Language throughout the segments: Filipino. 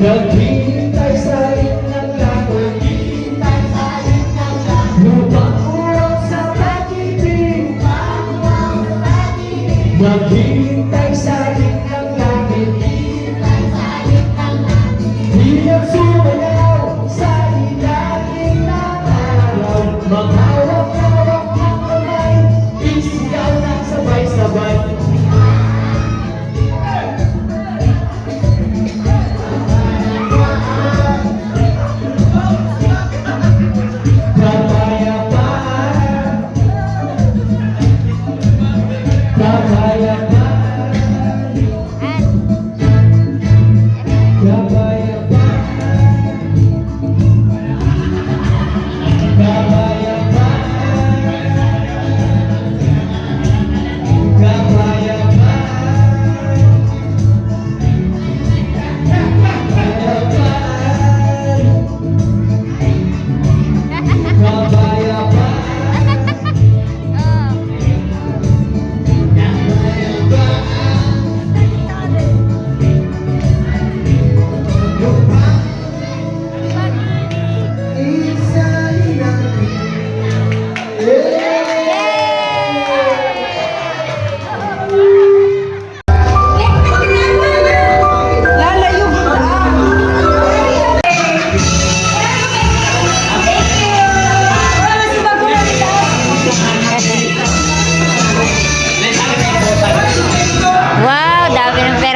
Naghihintay sa ng langit, lupang urong sa pag-ibig. Naghihintay sa ng langit, hilang sumayaw sa ilalim ng araw. Maghawak-hawak ng kamay, isigaw ng sabay-sabay.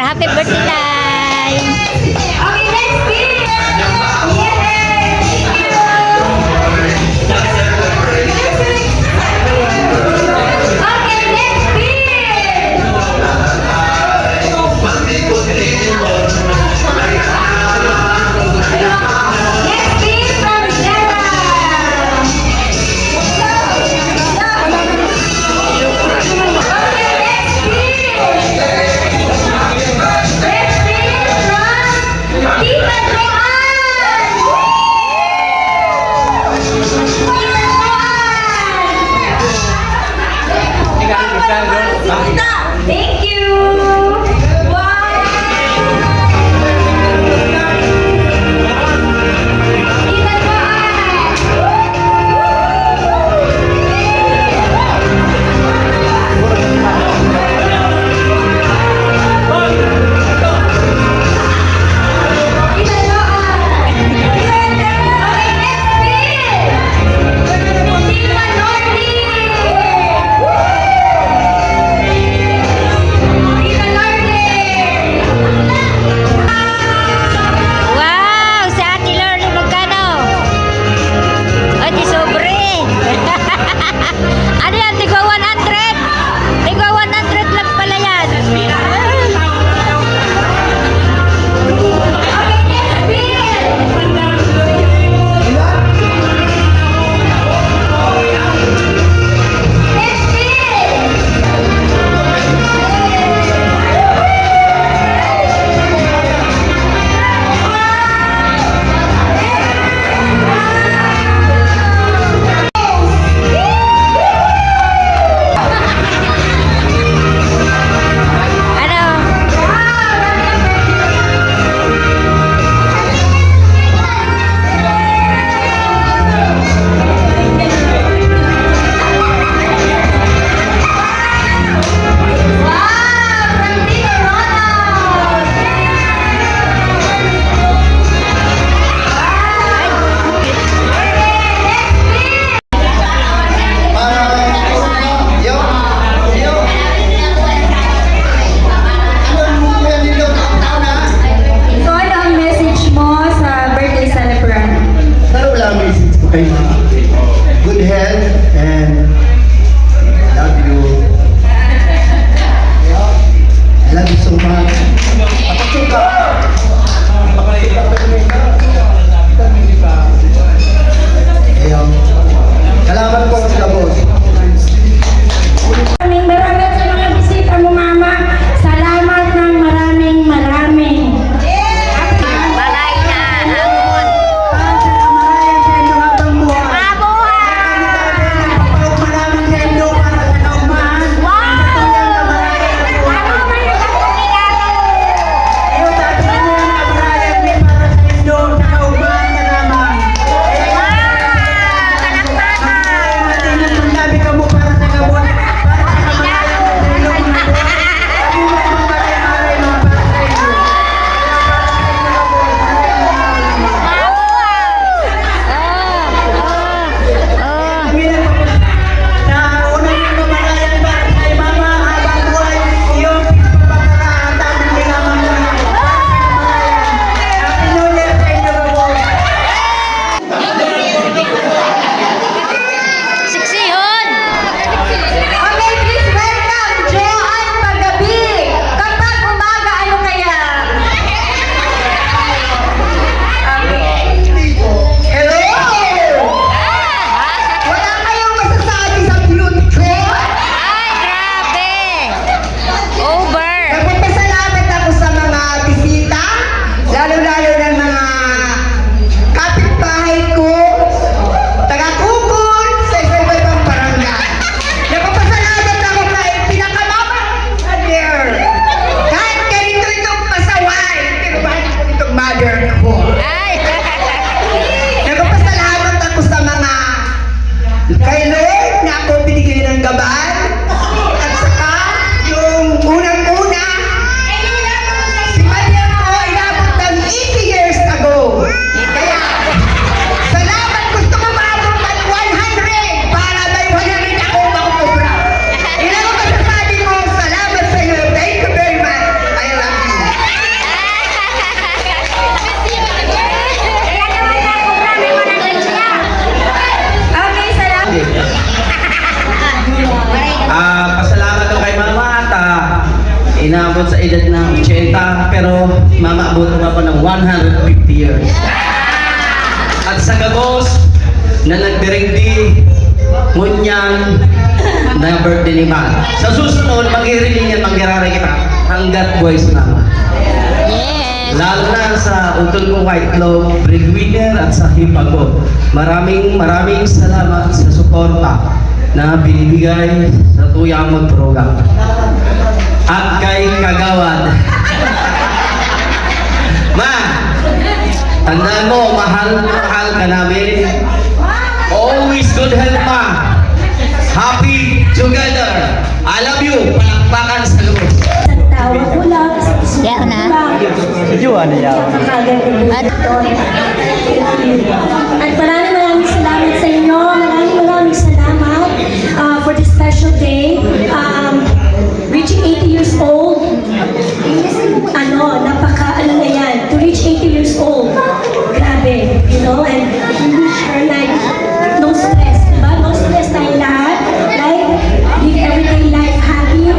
Happy birthday, Lai! Okay, let's spin! Okay, let's Thank you! Pasalamat ko kay mama at inabot sa edad ng 80 pero mama abuto pa ng 150 years. At sa gabos na nagdirigdi ngunyan na birthday ni Ma. Sa susunod, mag-iriling yan, mag-irari kita hanggat buhay si mama. Yes. Lalo na sa utol ko White Club, breadwinner at sa hipag ko. Maraming salamat sa suporta na binibigay sa tuyang program. At kay Kagawad. Ma, tandaan mo, mahal ka namin. Always good health, Ma. Happy together. I love you. Palakpakan sa loob. Tawa ko lang. Yan na. At At maraming salamat sa inyo. Maraming salamat for this special day. Reaching 80 years old. Ano na yan. To reach 80 years old. Grabe. You know, and we share like no stress. Diba? No stress tayong lahat. Like, live everyday life happy.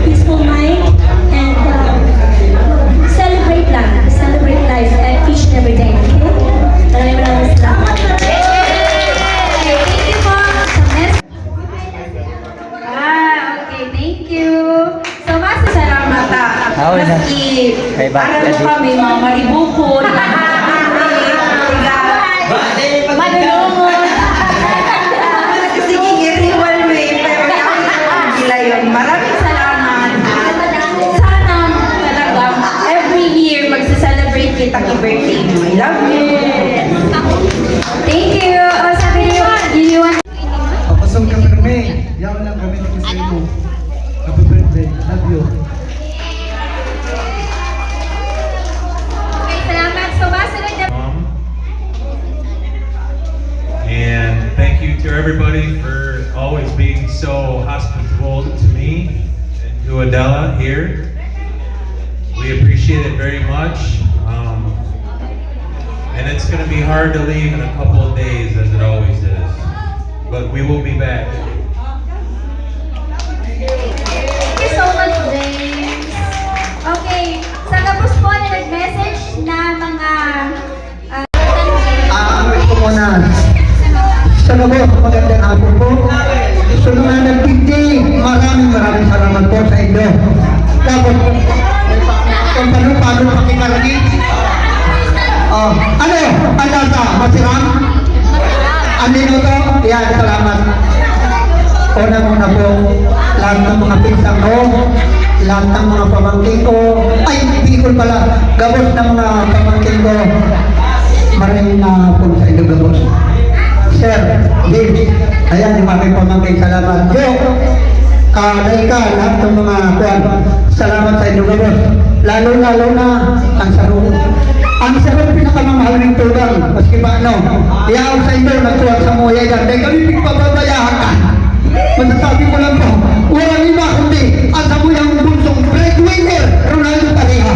Peaceful mind. And celebrate lang. Celebrate life each and every day. Okay? Maraming salamat. Thank you po. Okay, thank you. So, masasalamat maski para mo kami mga maribukod, manulungon. Sige, iriwal mo pero gila yun. Maraming salamat. Sana talagang every year magsa-celebrate kita ki-birthday mo. I love you. Thank you. Sabi niyo, iniwan. Papasok ka kami. Yaman lang kami ng gusto mo. Happy birthday. Love you. Okay, salamat. So, masunod na. And thank you to everybody for always being so hospitable to me and to Adela here. We appreciate it very much. And it's going to be hard to leave in a couple of days, as it always is. But we will be back. Thank you so much, James. Okay, sa tapos po na nag-message na mga Ito muna. Sa loob, magandang hapon po. Sa mga nagpindi, maraming salamat po sa inyo. Tapos, kung paano pakikaragi? Ano? Ang nasa? Masirang? Andino to? Yan, salamat. Una po, lahat ng mga pinsang ko, lahat ng mga pamangkin ko, ay, Bicol pala, gabos ng mga pamangkin ko, maraming na po sa inyo gabos. Sir, James, ayan yung aking pamangkin, salamat. Yo, Laika, lahat ng mga kuwan, salamat sa inyo gabos. Lalo na ang sarong. Ang sarong pinakamamahal ng tugang, maski pa ano, iyaw sa inyo, nagtuwag sa muya yan, dahil kami pagpapabayahan ka. Masasabi ko lang po, walang iba kundi ang sabuyang bunsong breadwinner, Ronaldo Tariha.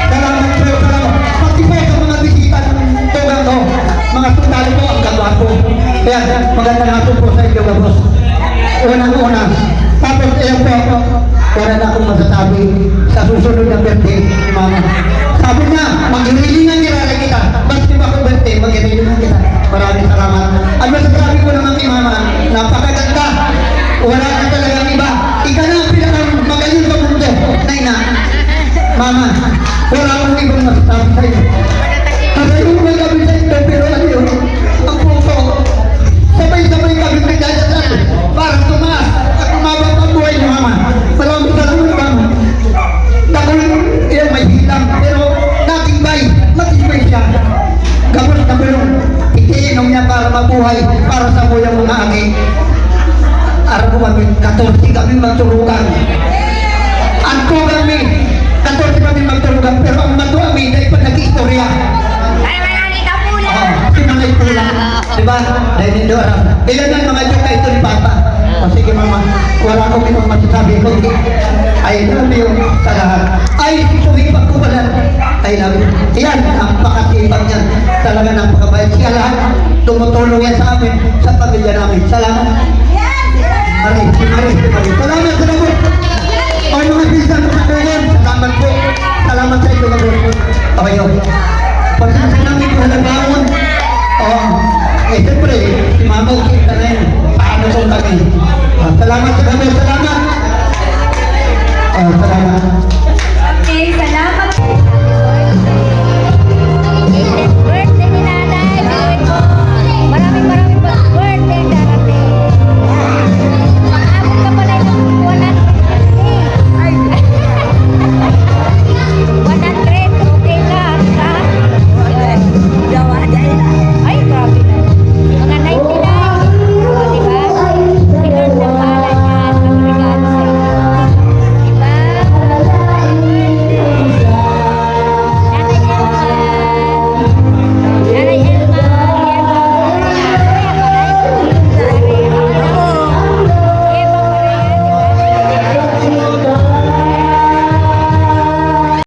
Salamat po, salamat. Pati po sa mga bisita ng tugang ko, mga sundalo po, ang gagawa po. Kaya magandang hapon po sa inyo, gabos. Unang-una. Tapos, ayan po, wala na akong masasabi sa susunod na birthday ni Mama. Sabi niya, mag-irilingan kita. Basta ba ako birthday, mag-irilingan kita. Maraming salamat. At masasabi ko naman kay Mama, napakaganda. Wala na talagang iba. Ika na ang pinakamagaling sa mundo. Naina, Mama, wala akong ibang masasabi sa iyo. Kasi yung magabi sa ito, pero ano yun, ang puso, sabay-sabay kami nagdadasal para tumaas at tumabang ang buhay ni Mama. Maraming salamat, Mama. Dahil yan may hilang, pero matibay siya. Gabos na bulong, itiinom niya para mabuhay, para sa buyang mga angin. Araw ko kami, 14 kami magturugan. Anko kami, 14 kami magturugan, pero ang mato kami, dahil pa nag-istorya. Sinangay po lang. Diba? Dahil hindi alam. Ilan ang mga joke ito ni Papa? O sige Mama, wala akong ibang masasabi. Kundi, I love you sa lahat. Ay, ituwing pagkubalan. I love you. Yan, napakasipag niyan. Talaga napakabayad siya lahat. Tumutulong yan sa amin, sa pamilya namin. Salamat. po kami. Salamat sa kami, salamat. Salamat. Okay, salamat.